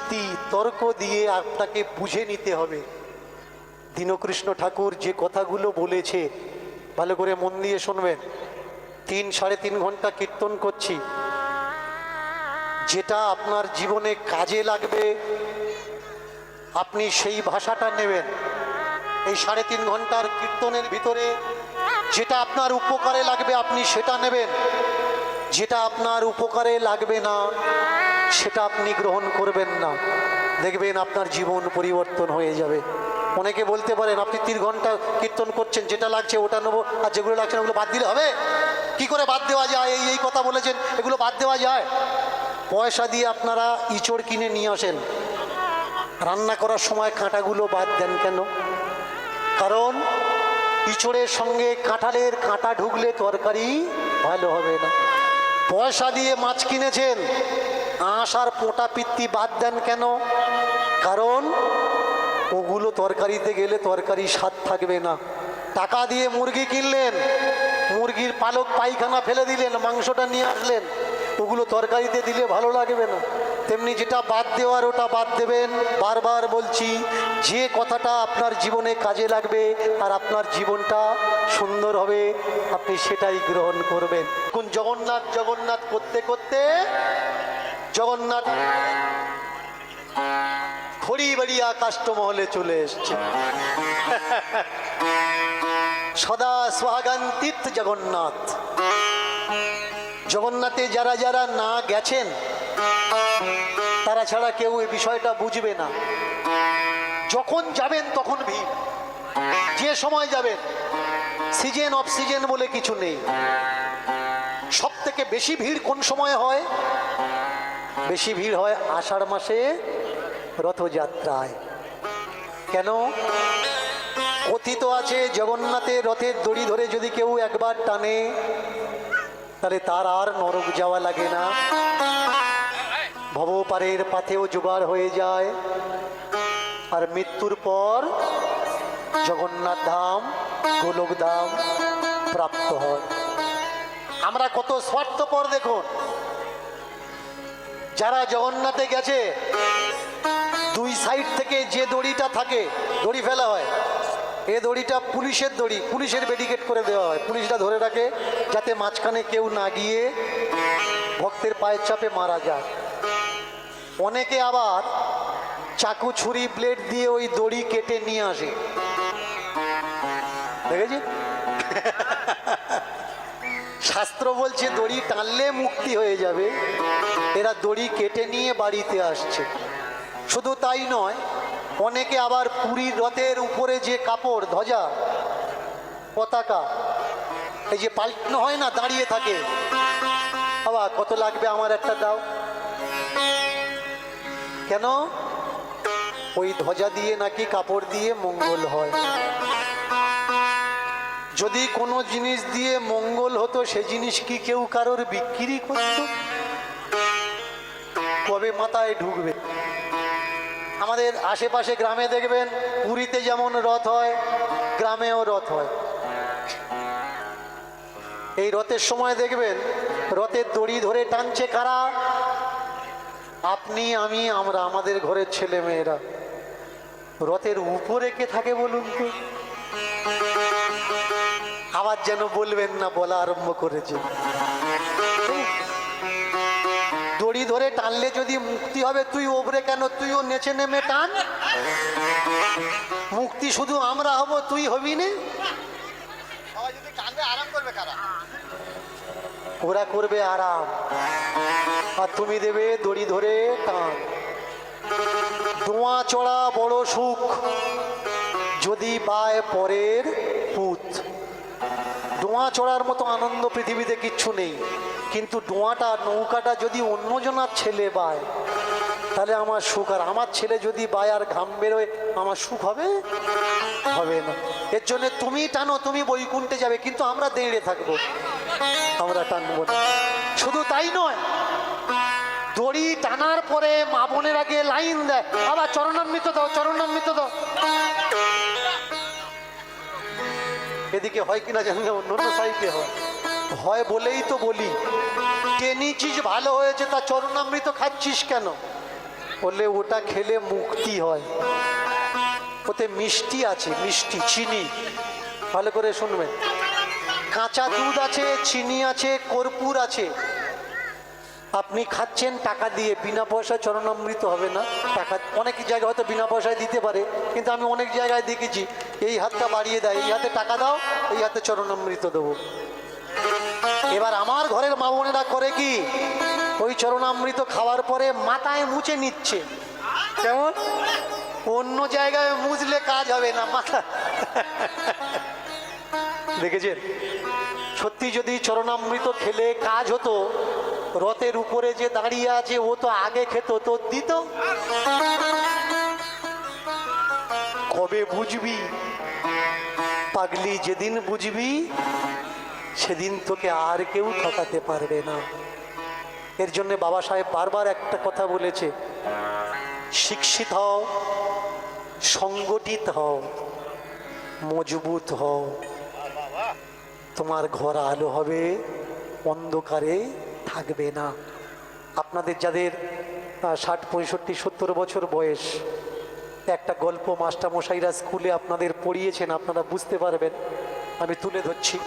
যুক্তি তর্ক দিয়ে আপনাকে বুঝে নিতে হবে। দীনকৃষ্ণ ঠাকুর যে কথাগুলো বলেছে ভালো করে মন দিয়ে শুনবেন। 3-3.5 ঘন্টা কীর্তন করছি, যেটা আপনার জীবনে কাজে লাগবে আপনি সেই ভাষাটা নেবেন। এই 3.5 ঘন্টার কীর্তনের ভিতরে যেটা আপনার উপকারে লাগবে আপনি সেটা নেবেন, যেটা আপনার উপকারে লাগবে না সেটা আপনি গ্রহণ করবেন না। দেখবেন আপনার জীবন পরিবর্তন হয়ে যাবে। অনেকে বলতে পারেন আপনি 3 ঘন্টা কীর্তন করছেন, যেটা লাগছে ওটা নেবো আর যেগুলো লাগছে না ওগুলো বাদ দিলে হবে। কি করে বাদ দেওয়া যায়? এই কথা বলেছেন, এগুলো বাদ দেওয়া যায়? পয়সা দিয়ে আপনারা ইঁচড় কিনে নিয়ে আসেন, রান্না করার সময় কাঁটাগুলো বাদ দেন কেন? কারণ ইঁচড়ের সঙ্গে কাঁঠালের কাঁটা ঢুকলে তরকারি ভালো হবে না। পয়সা দিয়ে মাছ কিনেছেন, আঁশ আর পোঁটা পিত্তি বাদ দেন কেন? কারণ ওগুলো তরকারিতে গেলে তরকারি স্বাদ থাকবে না। টাকা দিয়ে মুরগি কিনলেন, মুরগির পালক পায়খানা ফেলে দিলেন, মাংসটা নিয়ে আসলেন, ওগুলো তরকারিতে দিলে ভালো লাগবে না। তেমনি যেটা বাদ দেওয়ার ওটা বাদ দেবেন। বারবার বলছি, যে কথাটা আপনার জীবনে কাজে লাগবে আর আপনার জীবনটা সুন্দর হবে আপনি সেটাই গ্রহণ করবেন। কোন জগন্নাথ জগন্নাথ করতে করতে জগন্নাথ খড়িবাড়িয়া কাষ্টমহলে চলে এসছে। সদা সোহাগান্তিত জগন্নাথ। জগন্নাথে যারা যারা না গেছেন তারা ছাড়া কেউ এই বিষয়টা বুঝবে না। যখন যাবেন তখন ভিড়, যে সময় যাবেন, সিজন অফ সিজন বলে কিছু নেই। সব থেকে বেশি ভিড় কোন সময় হয়? বেশি ভিড় হয় আষাঢ় মাসে রথযাত্রায়। কেন? কথিত আছে জগন্নাথের রথের দড়ি ধরে যদি কেউ একবার টানে তাহলে তার আর নরক যাওয়া লাগে না, ভবপারের পাথেও জোগাড় হয়ে যায়, আর মৃত্যুর পর জগন্নাথ ধাম গোলক ধাম প্রাপ্ত হয়। আমরা কত স্বার্থপর দেখুন। যারা জগন্নাথে গেছে, দুই সাইড থেকে যে দড়িটা থাকে, দড়ি ফেলা হয়, এ দড়িটা পুলিশের দড়ি, পুলিশের ব্যারিকেড করে দেওয়া হয়, পুলিশরা ধরে রাখে যাতে মাঝখানে কেউ না গিয়ে ভক্তের পায়ের চাপে মারা যায়। অনেকে আবার চাকু ছুরি ব্লেড দিয়ে ওই দড়ি কেটে নিয়ে আসে, দেখেছি? শাস্ত্র বলছে দড়ি টানলে মুক্তি হয়ে যাবে, এরা দড়ি কেটে নিয়ে বাড়িতে আসছে। শুধু তাই নয়, অনেকে আবার পুরীর রথের উপরে যে কাপড়, ধ্বজা, পতাকা, এই যে পাল্টানো হয় না, দাঁড়িয়ে থাকে, বাবা কত লাগবে আমার একটা দাও। কেন? ওই ধ্বজা দিয়ে নাকি কাপড় দিয়ে মঙ্গল হয়। যদি কোনো জিনিস দিয়ে মঙ্গল হতো সে জিনিস কি কেউ কারোর বিক্রি করত? কবে মাথায় ঢুকবে? আমাদের আশেপাশে গ্রামে দেখবেন, পুরীতে যেমন রথ হয় গ্রামেও রথ হয়। এই রথের সময় দেখবেন রথের দড়ি ধরে টানছে কারা? আপনি, আমি, আমরা, আমাদের ঘরের ছেলে মেয়েরা। রথের উপরে কে থাকে বলুন তো? আবার যেন বলবেন না, বলা আরম্ভ করেছে। দড়ি ধরে টানলে যদি মুক্তি হবে, তুই ওপরে কেন? তুইও নেচে নেমে টান, মুক্তি শুধু আমরা হব, তুই হবি না। ওরা করবে আরাম আর তুমি দেবে দড়ি ধরে টান। ধোঁয়া চড়া বড় সুখ, যদি পায় পরের পুত। ধোঁয়া চড়ার মতো আনন্দ পৃথিবীতে কিচ্ছু নেই, কিন্তু ধোঁয়াটা, নৌকাটা যদি অন্যজনার ছেলে বায় তাহলে আমার সুখ। আর আমার ছেলে যদি বায় আর ঘাম বেরোয়, আমার সুখ হবে? হবে না। এর জন্য তুমি টানো, তুমি বৈকুণ্ঠে যাবে, কিন্তু আমরা দাঁড়িয়ে থাকবো, আমরা টানবো না। শুধু তাই নয়, দড়ি টানার পরে মা বোনের আগে লাইন দেয়, আবার চরণামৃত দাও, চরণামৃত দাও। এদিকে হয় কিনা জানি না, অন্য সাইডে হয় বলেই তো বলি, টেনিছিস ভালো হয়েছে, তা চরণামৃত খাচ্ছিস কেন? বললে ওটা খেলে মুক্তি হয়, ওতে মিষ্টি আছে, মিষ্টি চিনি। ভালো করে শুনবেন, কাঁচা দুধ আছে, চিনি আছে, কর্পূর আছে। আপনি খাচ্ছেন টাকা দিয়ে, বিনা পয়সায় চরণামৃত হবে না। টাকা অনেক জায়গায় হয়তো বিনা পয়সায় দিতে পারে, কিন্তু আমি অনেক জায়গায় দেখেছি এই হাতটা বাড়িয়ে দেয়, এই হাতে টাকা দাও, এই হাতে চরণামৃত দেবো। এবার আমার ঘরের মা বোনেরা করে কি, ওই চরণামৃত খাওয়ার পরে মাথায় মুছে নিচ্ছে। কেমন? অন্য জায়গায় মুছলে কাজ হবে না, মাথা। দেখেছেন? সত্যি যদি চরণামৃত খেলে কাজ হতো, রথের উপরে যে দাঁড়িয়ে আছে ও তো আগে খেত, তো দিত। কবে বুঝবি পাগলি? যেদিন বুঝবি সেদিন তোকে আর কেউ ঠকাতে পারবে না। এর জন্য বাবা সাহেব বারবার একটা কথা বলেছে, শিক্ষিত হও, সংগঠিত হও, মজবুত হও, তোমার ঘর আলো হবে, অন্ধকারে থাকবে না। আপনাদের যাদের 60, 65, 70 বছর বয়স, একটা গল্প মাস্টারমশাইরা স্কুলে আপনাদের পড়িয়েছেন, আপনারা বুঝতে পারবেন। আমি তুলে ধরছি।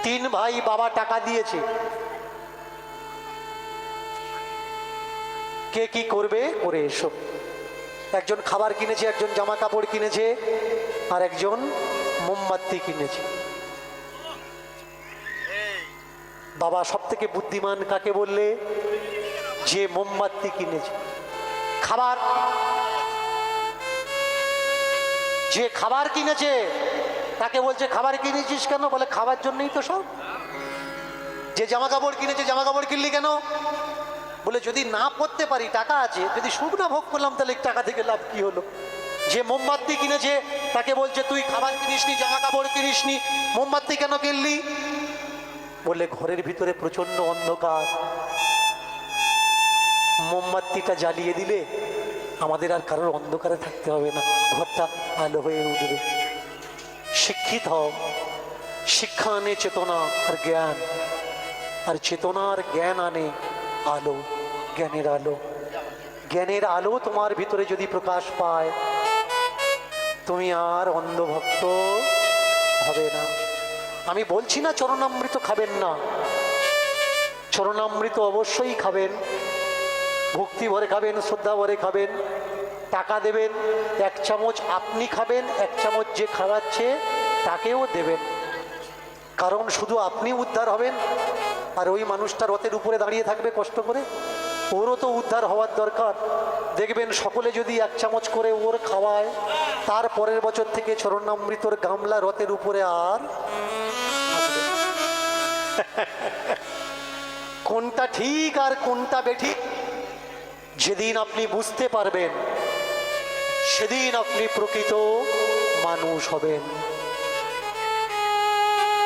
3 ভাই বাবা টাকা দিয়েছে, কে কি করবে করে এসো। একজন খাবার কিনেছে, একজন জামা কাপড় কিনেছে, আর একজন মোমবাতি কিনেছে। বাবা সব থেকে বুদ্ধিমান কাকে বললে? যে মোমবাতি কিনেছে। খাবার, যে খাবার কিনেছে তাকে বলছে খাবার কিনেছিস কেন? বলে খাবার জন্যই তো সব। যে জামা কাপড় কিনেছে, জামা কাপড় কিনলি কেন? বলে যদি না পরতে পারি, টাকা আছে, যদি সুখ না ভোগ করলাম তাহলে টাকা থেকে লাভ কি হলো? যে মোমবাতি কিনেছে তাকে বলছে তুই খাবার কিনিসনি, জামা কাপড় কিনিসনি, মোমবাতি কেন কিনলি? বলে ঘরের ভিতরে প্রচন্ড অন্ধকার, মোমবাতিটা জ্বালিয়ে দিলে আমাদের আর কারোর অন্ধকারে থাকতে হবে না, ঘরটা আলো হয়ে উঠবে। শিক্ষিত হও, শিক্ষা আনে চেতনা আর জ্ঞান, আর চেতনা আর জ্ঞান আনে আলো, জ্ঞানের আলো। জ্ঞানের আলো তোমার ভিতরে যদি প্রকাশ পায়, তুমি আর অন্ধভক্ত হবে না। আমি বলছি না চরণামৃত খাবেন না, চরণামৃত অবশ্যই খাবেন, ভক্তি ভরে খাবেন, শ্রদ্ধা ভরে খাবেন, টাকা দেবেন, 1 চামচ আপনি খাবেন, 1 চামচ যে খাওয়াচ্ছে তাকেও দেবেন। কারণ শুধু আপনি উদ্ধার হবেন, আর ওই মানুষটা রথের উপরে দাঁড়িয়ে থাকবে কষ্ট করে, ওরও তো উদ্ধার হওয়ার দরকার। দেখবেন সকলে যদি 1 চামচ করে ওর খাওয়ায়, তার পরের বছর থেকে চরণামৃতর গামলা রথের উপরে আর কোনটা ঠিক আর কোনটা বেঠিক যেদিন আপনি বুঝতে পারবেন, সেদিন আপনি প্রকৃত মানুষ হবেন।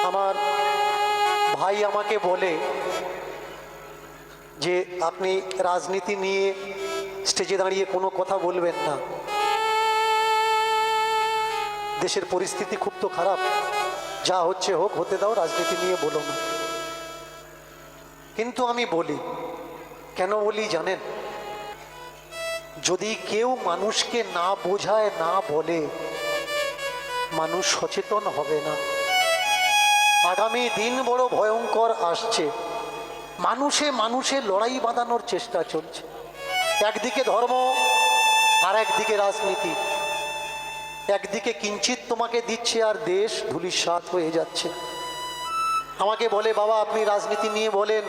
আমার ভাই আমাকে বলে যে আপনি রাজনীতি নিয়ে স্টেজে দাঁড়িয়ে কোনো কথা বলবেন না, দেশের পরিস্থিতি খুব তো খারাপ, যা হচ্ছে হোক, হতে দাও, রাজনীতি নিয়ে বলো না। কিন্তু আমি বলি, কেন বলি জানেন? যদি কেউ মানুষকে না বোঝায়, না বলে, মানুষ সচেতন হবে না। আগামী দিন বড় ভয়ঙ্কর আসছে, মানুষে মানুষে লড়াই বাঁধানোর চেষ্টা চলছে। একদিকে ধর্ম, আর একদিকে রাজনীতি। একদিকে কিঞ্চিত তোমাকে দিচ্ছে, আর দেশ ধূলিসাৎ হয়ে যাচ্ছে। আমাকে বলে বাবা আপনি রাজনীতি নিয়ে বলেন,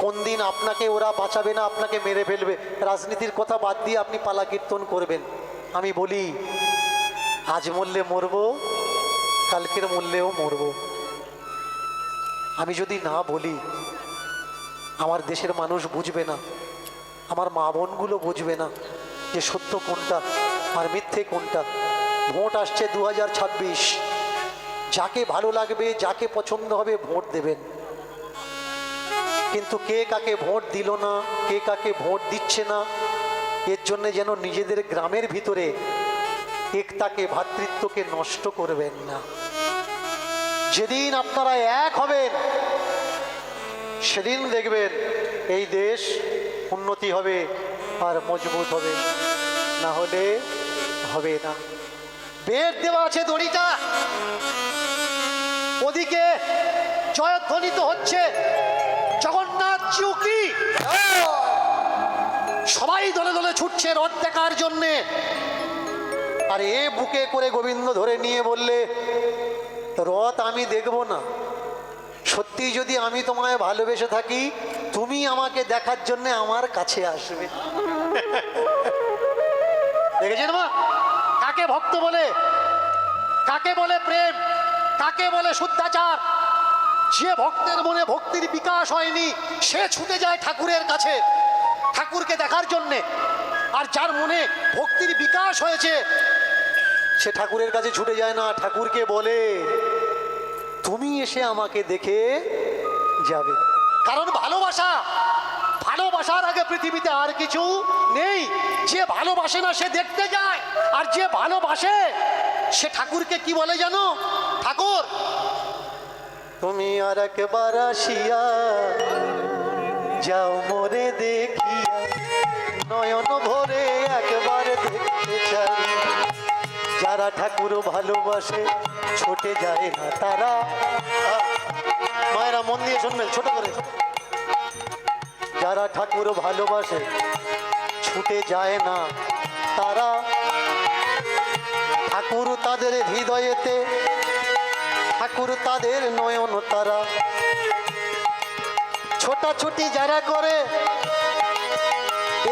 কোন দিন আপনাকে ওরা বাঁচাবে না, আপনাকে মেরে ফেলবে, রাজনীতির কথা বাদ দিয়ে আপনি পালা কীর্তন করবেন। আমি বলি আজ মরলে মরবো, কালকের মরলেও মরবো। আমি যদি না বলি, আমার দেশের মানুষ বুঝবে না, আমার মা বোনগুলো বুঝবে না যে সত্য কোনটা আর মিথ্যে কোনটা। ভোট আসছে 2026, যাকে ভালো লাগবে, যাকে পছন্দ হবে ভোট দেবেন। কিন্তু কে কাকে ভোট দিল না, কে কাকে ভোট দিচ্ছে না, এর জন্য যেন নিজেদের গ্রামের ভিতরে একতাকে, ভ্রাতৃত্বকে নষ্ট করবেন না। যেদিন আপনারা এক হবেন, সেদিন দেখবেন এই দেশ উন্নতি হবে, আর মজবুত হবে, না হলে হবে না। বের দেওয়া আছে দড়িটা, ওদিকে জয়ধ্বনিত হচ্ছে জগন্নাথ চুকি, সবাই দলে দলে ছুটছে রথ দেখার জন্যে। আর এ বুকে করে গোবিন্দ ধরে নিয়ে বললে, রথ আমি দেখব না, সত্যি যদি আমি তোমায় ভালোবেসে থাকি তুমি আমাকে দেখার জন্য আমার কাছে আসবে। দেখেছেন মা, কাকে ভক্ত বলে, কাকে বলে প্রেম, কাকে বলে শুদ্ধাচার। যে ভক্তের মনে ভক্তির বিকাশ হয়নি সে ছুটে যায় ঠাকুরের কাছে ঠাকুরকে দেখার জন্যে, আর যার মনে ভক্তির বিকাশ হয়েছে সে ঠাকুরের কাছে ছুটে যায় না, ঠাকুরকে বলে তুমি এসে আমাকে দেখে যাবে। কারণ ভালোবাসা, ভালোবাসার আগে পৃথিবীতে আর কিছু নেই। যে ভালোবাসে না সে দেখতে যায়, আর যে ভালোবাসে সে ঠাকুরকে কি বলে জানো? ঠাকুর তুমি আর একবার আসিয়া যাও মোরে দেখিয়া, নয়ন ভরে একবার দেখতে চাই। যারা ঠাকুর ভালোবাসে ছোটে যায় না তারা, মায়েরা মন দিয়ে শুনবেন ছোট করে, যারা ঠাকুর ভালোবাসে ছুটে যায় না তারা, ঠাকুর তাদের হৃদয়েতে, ঠাকুর তাদের নয়ন তারা। ছোটাছুটি যারা করে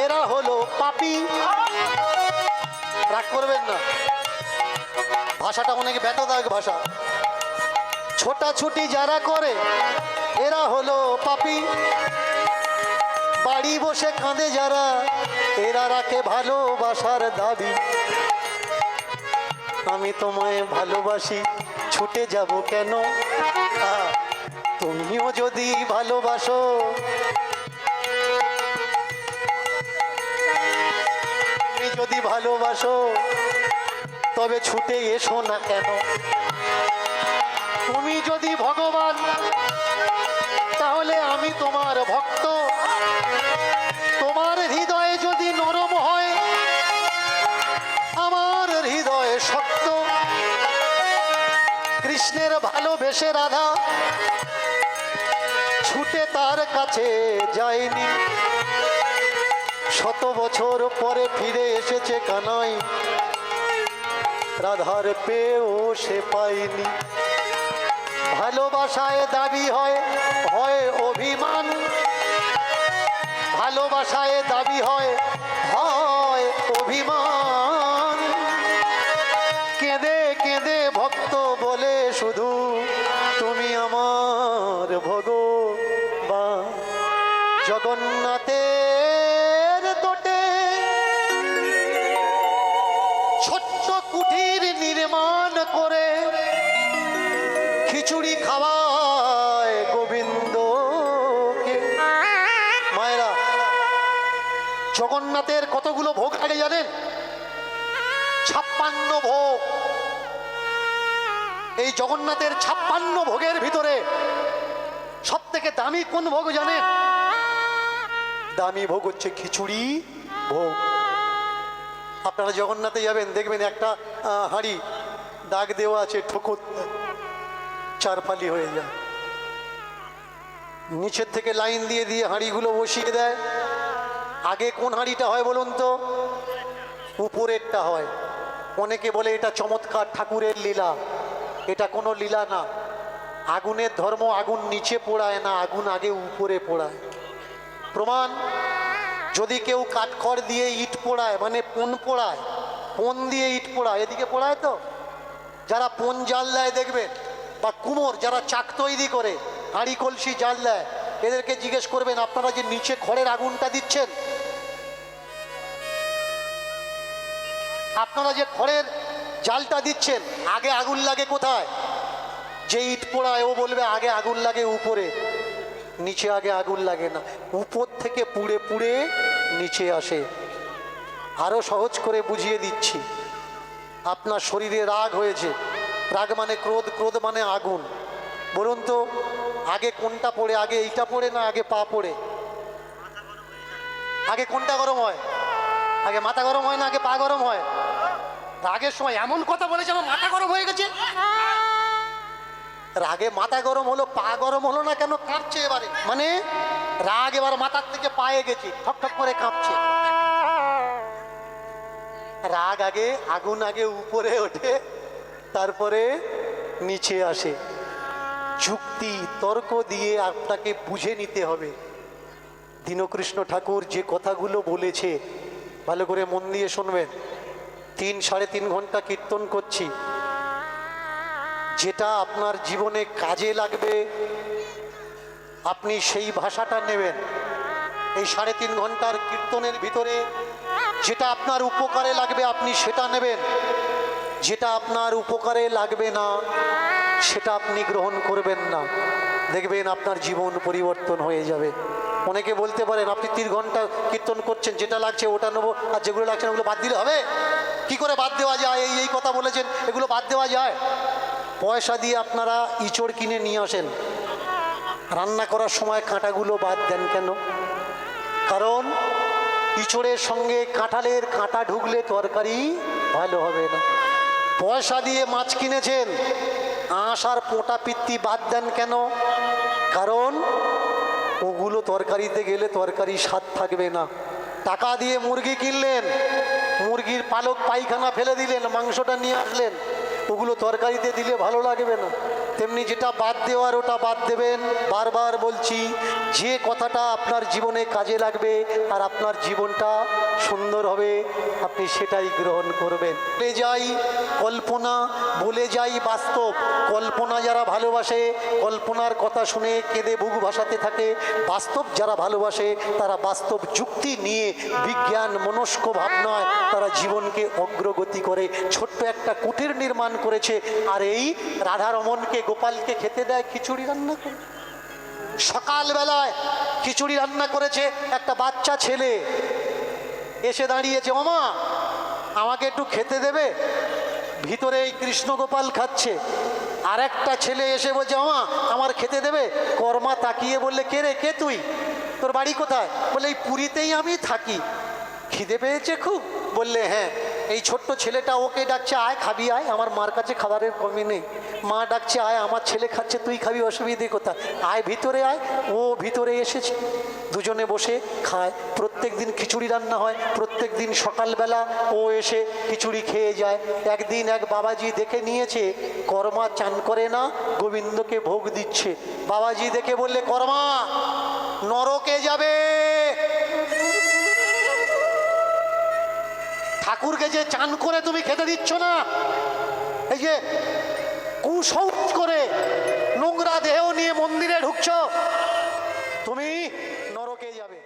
এরা হলো পাপী। রাগ করবেন না, ভাষাটা অনেক ব্যতদায়ক ভাষা। ছোটাছুটি যারা করে এরা হলো পাপী। বাড়ি বসে কাঁদে যারা এরা রাখে ভালোবাসার দাবি। আমি তোমায় ভালোবাসি ছুটে যাব কেন, তুমিও যদি ভালোবাসো, তুমি যদি ভালোবাসো তবে ছুটে এসো না কেন। তুমি যদি ভগবান তাহলে আমি তোমার ভক্ত। তোমার হৃদয়ে যদি নরম হয় আমার হৃদয়ে শক্ত। কৃষ্ণের ভালোবেসে রাধা ছুটে তার কাছে যায়নি, শত বছর পরে ফিরে এসেছে কানাই, রাধার পেয়েও সে পায়নি। ভালোবাসায় দাবি হয় হয় অভিমান, ভালোবাসায় দাবি হয় হয় অভিমান। কেঁদে কেঁদে ভক্ত বলে শুধু তুমি আমার ভগবান। জগন্নাথের তোটে ছোট্ট কুঠির নির্মাণ করে খিচুড়ি খাওয়ায় গোবিন্দকে। মায়েরা, জগন্নাথের কতগুলো ভোগ লাগে জানেন? 56 ভোগ। এই জগন্নাথের 56 ভোগের ভিতরে সব থেকে দামি কোন ভোগ জানেন? দামি ভোগ হচ্ছে খিচুড়ি ভোগ। আপনারা জগন্নাথে যাবেন দেখবেন একটা হাঁড়ি দাগ দেওয়া আছে, ঠোকর 4 ফালি হয়ে যায়। নিচের থেকে লাইন দিয়ে দিয়ে হাঁড়িগুলো বসিয়ে দেয়। আগে কোন হাঁড়িটা হয় বলুন তো? উপরেরটা হয়। অনেকে বলে এটা চমৎকার ঠাকুরের লীলা, এটা কোনো লীলা না। আগুনের ধর্ম, আগুন নিচে পোড়ায় না, আগুন আগে উপরে পোড়ায়। প্রমাণ, যদি কেউ কাঠখড় দিয়ে ইট পোড়ায় মানে পোন পোড়ায়, পোন দিয়ে ইট পোড়ায়, এদিকে পোড়ায় তো, যারা পোন জাল দেয় দেখবেন, বা কুমোর যারা চাক তৈরি করে হাঁড়ি কলসি জাল দেয়, এদেরকে জিজ্ঞেস করবেন আপনারা যে নিচে খড়ের আগুনটা দিচ্ছেন, আপনারা যে খড়ের জালটা দিচ্ছেন আগে আগুন লাগে কোথায়? যে ইট পোড়ায় ও বলবে আগে আগুন লাগে উপরে, নিচে আগে আগুন লাগে না, উপর থেকে পুড়ে পুড়ে নিচে আসে। আরো সহজ করে বুঝিয়ে দিচ্ছি। আপনার শরীরে রাগ হয়েছে, রাগ মানে ক্রোধ, ক্রোধ মানে আগুন। বলুন তো আগে কোনটা পড়ে? আগে এইটা পড়ে না আগে পা পড়ে? আগে কোনটা গরম হয়? আগে মাথা গরম হয় না আগে পা গরম হয়? রাগের সময় এমন কথা বলেছে আমার মাথা গরম হয়ে গেছে। রাগে মাথা গরম হলো, পা গরম হলো না কেন? কাঁপছে এবারে, মানে রাগ এবার মাথার থেকে পায়ে গেছে, ঠক ঠক করে কাঁপছে। রাগ আগে, আগুন আগে উপরে ওঠে, তারপরে নিচে আসে। যুক্তি তর্ক দিয়ে আপনাকে বুঝে নিতে হবে। দীনকৃষ্ণ ঠাকুর যে কথাগুলো বলেছে ভালো করে মন দিয়ে শুনবেন। 3-3.5 ঘন্টা কীর্তন করছি, যেটা আপনার জীবনে কাজে লাগবে আপনি সেই ভাষাটা নেবেন। এই 3.5 ঘন্টার কীর্তনের ভিতরে যেটা আপনার উপকারে লাগবে আপনি সেটা নেবেন, যেটা আপনার উপকারে লাগবে না সেটা আপনি গ্রহণ করবেন না। দেখবেন আপনার জীবন পরিবর্তন হয়ে যাবে। অনেকে বলতে পারেন আপনি 3 ঘন্টা কীর্তন করছেন, যেটা লাগছে ওটা নেবো আর যেগুলো লাগছে না ওগুলো বাদ দিলে হবে। কি করে বাদ দেওয়া যায়? এই কথা বলেছেন, এগুলো বাদ দেওয়া যায়? পয়সা দিয়ে আপনারা ইঁচড় কিনে নিয়ে আসেন, রান্না করার সময় কাঁটাগুলো বাদ দেন কেন? কারণ ইঁচড়ের সঙ্গে কাঁঠালের কাঁটা ঢুকলে তরকারি ভালো হবে না। পয়সা দিয়ে মাছ কিনেছেন, আঁশ আর পোঁটা পিত্তি বাদ দেন কেন? কারণ ওগুলো তরকারিতে গেলে তরকারি স্বাদ থাকবে না। টাকা দিয়ে মুরগি কিনলেন, মুরগির পালক পায়খানা ফেলে দিলেন, মাংসটা নিয়ে আসলেন, ওগুলো তরকারিতে দিলে ভালো লাগবে না। তেমনি যেটা বাদ দেওয়ার ওটা বাদ দেবেন। বারবার বলছি, যে কথাটা আপনার জীবনে কাজে লাগবে আর আপনার জীবনটা সুন্দর হবে আপনি সেটাই গ্রহণ করবেন। বলে যাই কল্পনা, বলে যাই বাস্তব। কল্পনা যারা ভালোবাসে কল্পনার কথা শুনে কেঁদে বুক ভাসাতে থাকে, বাস্তব যারা ভালোবাসে তারা বাস্তব যুক্তি নিয়ে বিজ্ঞান মনস্ক ভাবনায় তারা জীবনকে অগ্রগতি করে। ছোট্ট একটা কুটির নির্মাণ করেছে, আর এই রাধারমণকে গোপালকে খেতে দেয় খিচুড়ি রান্না করে। সকালবেলায় খিচুড়ি রান্না করেছে, একটা বাচ্চা ছেলে এসে দাঁড়িয়েছে, ওমা আমাকে একটু খেতে দেবে? ভিতরে এই কৃষ্ণ গোপাল খাচ্ছে, আর একটা ছেলে এসে বলছে ওমা আমার খেতে দেবে? কর্মা তাকিয়ে বললে কে রে, কে তুই, তোর বাড়ি কোথায়? বলে এই পুরীতেই আমি থাকি। খিদে পেয়েছে খুব? বললে হ্যাঁ। এই ছোট্ট ছেলেটা ওকে ডাকছে, আয় খাবি আয়, আমার মার কাছে খাবারের কমি নেই। মা ডাকছে আয়, আমার ছেলে খাচ্ছে তুই খাবি, অসুবিধে কোথায়, আয় ভিতরে আয়। ও ভিতরে এসেছে, দুজনে বসে খায়। প্রত্যেক দিন খিচুড়ি রান্না হয়, প্রত্যেক দিন সকালবেলা ও এসে খিচুড়ি খেয়ে যায়। একদিন এক বাবাজি দেখে নিয়েছে কর্মা চান করে না, গোবিন্দকে ভোগ দিচ্ছে। বাবাজি দেখে বললে কর্মা নরকে যাবে, ঠাকুরকে যে চান করে তুমি খেতে দিচ্ছ না, এই যে কুশৌচ করে নোংরা দেহ নিয়ে মন্দিরে ঢুকছো, তুমি নরকে যাবে।